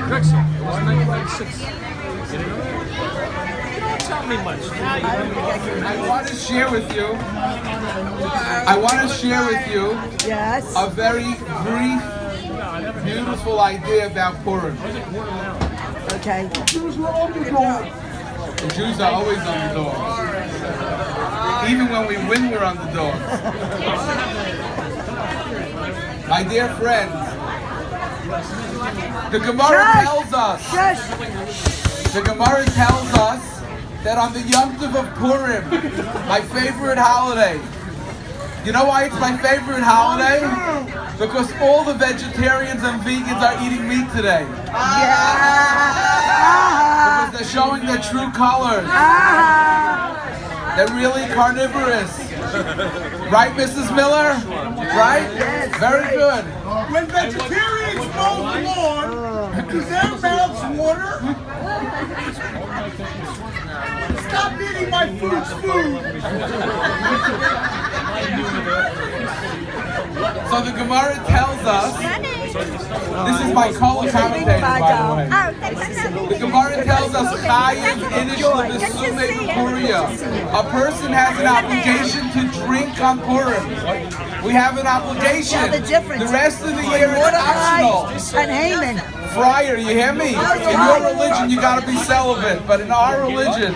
Drexel. It was 1996. Don't tell me much. I want to share with you. Yes. A very brief, beautiful idea about Purim. Okay. The Jews are always underdogs. Even when we win, we're underdogs. My dear friends, the Gemara tells us. The Gemara tells us that on the Yom Tov of Purim, my favorite holiday. You know why it's my favorite holiday? Because all the vegetarians and vegans are eating meat today. Because they're showing their true colors. They're really carnivorous. Right, Mrs. Miller? Right? Very good. When vegetarians mow the lawn, do their mouths water? Stop eating my food's food. So the Gemara tells us, this is my color commentator, by the way. The Gemara tells us, Chayiv inish lebesume b'Puria. A person has an obligation to drink on Purim. We have an obligation. The rest of the year is optional. And Haman. Friar, you hear me? In your religion, you got to be celibate, but in our religion,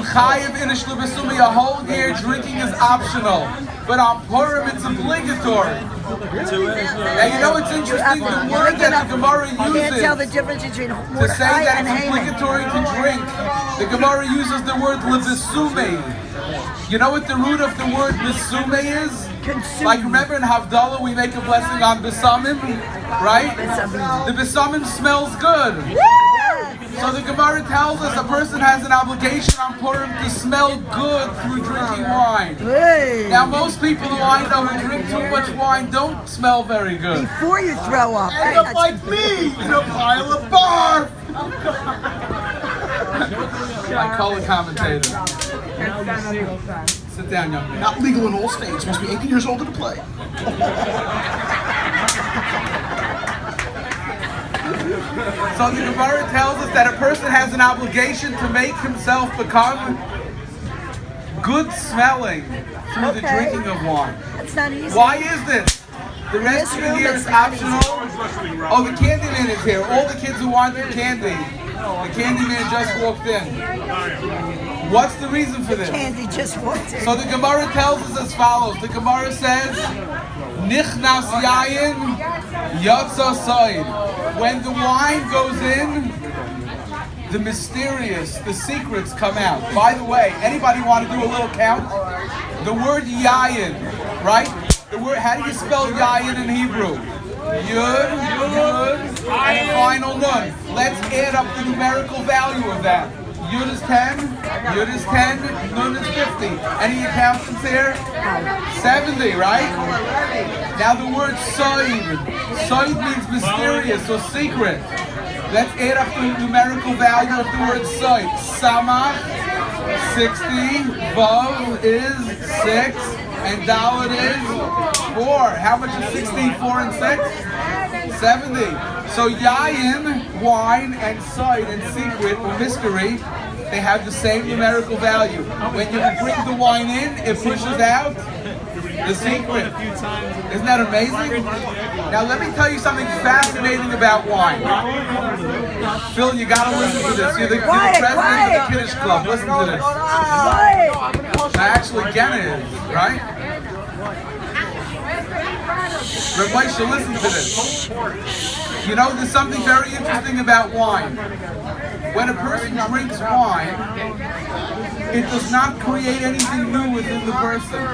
Chayiv inish lebesume, a whole year drinking is optional. But on Purim, it's obligatory. Now, you know it's interesting, the word that the Gemara I can't tell the uses difference between to say Mordechai that and it's Haman. obligatory to drink, the Gemara uses the word lebesume. You know what the root of the word besume is? Consume. Like, remember in Havdalah we make a blessing on besamim, right? The besamim smells good. So the Gemara tells us a person has an obligation on Purim to smell good through drinking wine. Now most people who I know who drink too much wine don't smell very good. Before you throw up. End up like me in a pile of barf. My color commentator. Sit down, young man. Not legal in all states. Must be 18 years old to play. So the Gemara tells us that a person has an obligation to make himself become good smelling through the drinking of wine. That's not easy. Why is this? The rest of the year is optional. Oh, the candy man is here. All the kids who wanted candy. The candy man just walked in. What's the reason for this? Candy just walked in. So the Gemara tells us as follows. The Gemara says, Nichnas yayin yatsa soid. When the wine goes in, the mysterious, the secrets come out. By the way, anybody want to do a little count? The word yayin, right? The word, how do you spell yayin in Hebrew? Yud, and the final nun. Let's add up the numerical value of that. Yud is 10, Nun is 50. Any accountants here? 70, right? Now the word soid. Soid means mysterious or secret. Let's add up the numerical value of the word soid. Samach, 60, Vav is 6, and Dalet is 4. How much is 16, 4, and 6? 70. So yayin, wine, and soid, and secret or mystery, they have the same numerical value. When you bring the wine in, it pushes out the secret. Isn't that amazing? Now let me tell you something fascinating about wine. Phil, you gotta listen to this. You're the president of the Kiddush Club. Listen to this. Actually, Genna is, right? Reb Moshe, listen to this. You know, there's something very interesting about wine. When a person drinks wine, it does not create anything new within the person.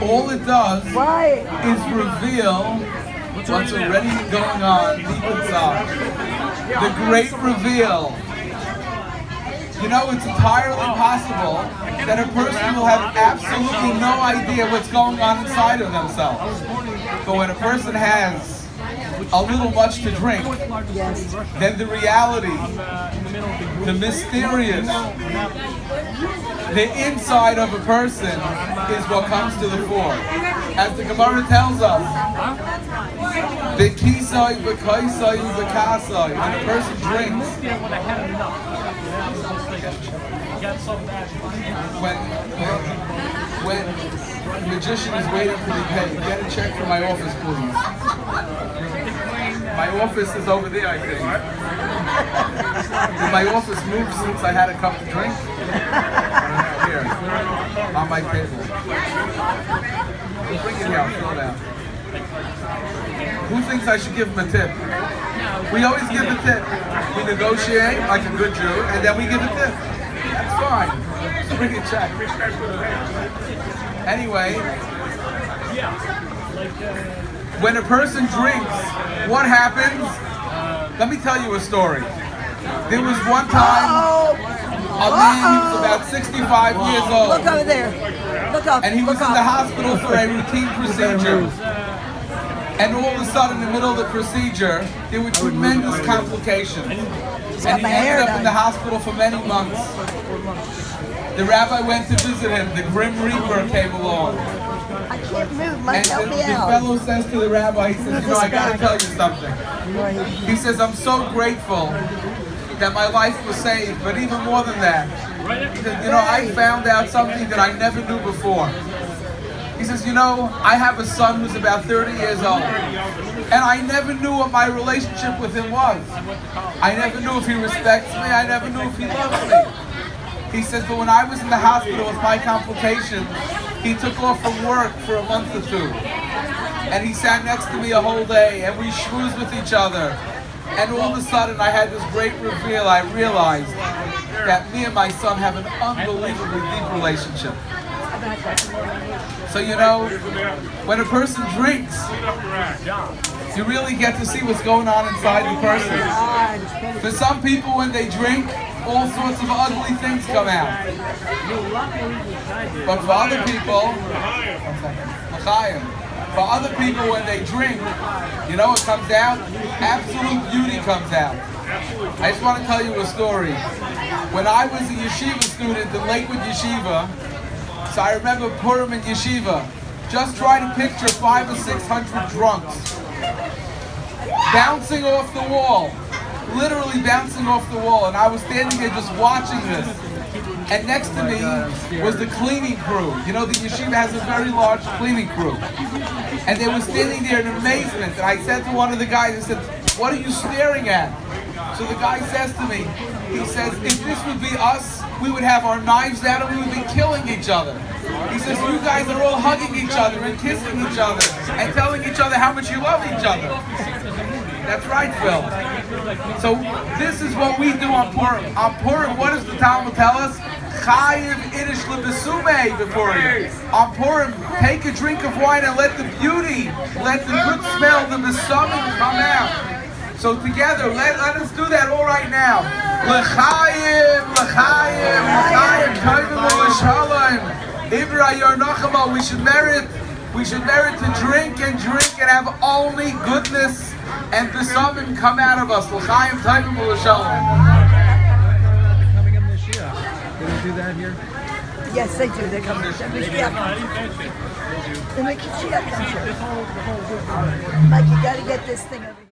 All it does is reveal what's already going on deep inside. The great reveal. You know, it's entirely possible that a person will have absolutely no idea what's going on inside of themselves. But when a person has a little much to drink, then the reality, the mysterious, the inside of a person is what comes to the fore. As the Gemara tells us, the kisai, the kaisai, the kasai. When a person drinks, when the magician is waiting to be paid, get a check from my office, please. My office is over there, I think. Did my office move since I had a cup of drink? Here, on my table. Bring it here, I'll throw it out. Who thinks I should give him a tip? We always give a tip. We negotiate like a good Jew, and then we give a tip. That's fine. Just bring a check. Anyway, when a person drinks, what happens? Let me tell you a story. There was one time a man, he was about 65 years old. Look over there. Look up. And he was in the hospital for a routine procedure. And all of a sudden, in the middle of the procedure, there were tremendous complications. And he ended up in the hospital for many months. The rabbi went to visit him. The Grim Reaper came along. I can't move. And Mike, help me the out. fellow says to the rabbi, he says, I got to tell you something. He says, I'm so grateful that my life was saved, but even more than that, he says, I found out something that I never knew before. He says, I have a son who's about 30 years old, and I never knew what my relationship with him was. I never knew if he respects me, I never knew if he loves me. He says, but when I was in the hospital with my complications, he took off from work for a month or two. And he sat next to me a whole day, and we schmoozed with each other. And all of a sudden, I had this great reveal. I realized that me and my son have an unbelievably deep relationship. So, when a person drinks, you really get to see what's going on inside the person. For some people, when they drink, all sorts of ugly things come out. But for other people, for other people, when they drink, what comes out? Absolute beauty comes out. I just want to tell you a story. When I was a yeshiva student in Lakewood Yeshiva, so I remember Purim in yeshiva, just try to picture 500 or 600 drunks bouncing off the wall, literally bouncing off the wall, and I was standing there just watching this. And next to me was the cleaning crew. The yeshiva has a very large cleaning crew. And they were standing there in amazement. And I said to one of the guys, I said, what are you staring at? So the guy says to me, he says, if this would be us, we would have our knives out and we would be killing each other. He says, you guys are all hugging each other and kissing each other and telling each other how much you love each other. That's right, Phil. So this is what we do on Purim. On Purim, what does the Talmud tell us? Chayiv inish lebesume before you. On Purim, take a drink of wine and let the beauty, let the good smell, the besumim come out. So together, let us do that all right now. L'chayiv, l'chayiv, l'chayiv, tovim u'l'shalom. Ibra yornachama. We should merit to drink and have only goodness and besumim come out of us. L'chayiv, tovim u'l'shalom. Coming in this year. They don't do that here? Yes, they do. They come. The Mashiach comes here. Mike, you got to get this thing over here.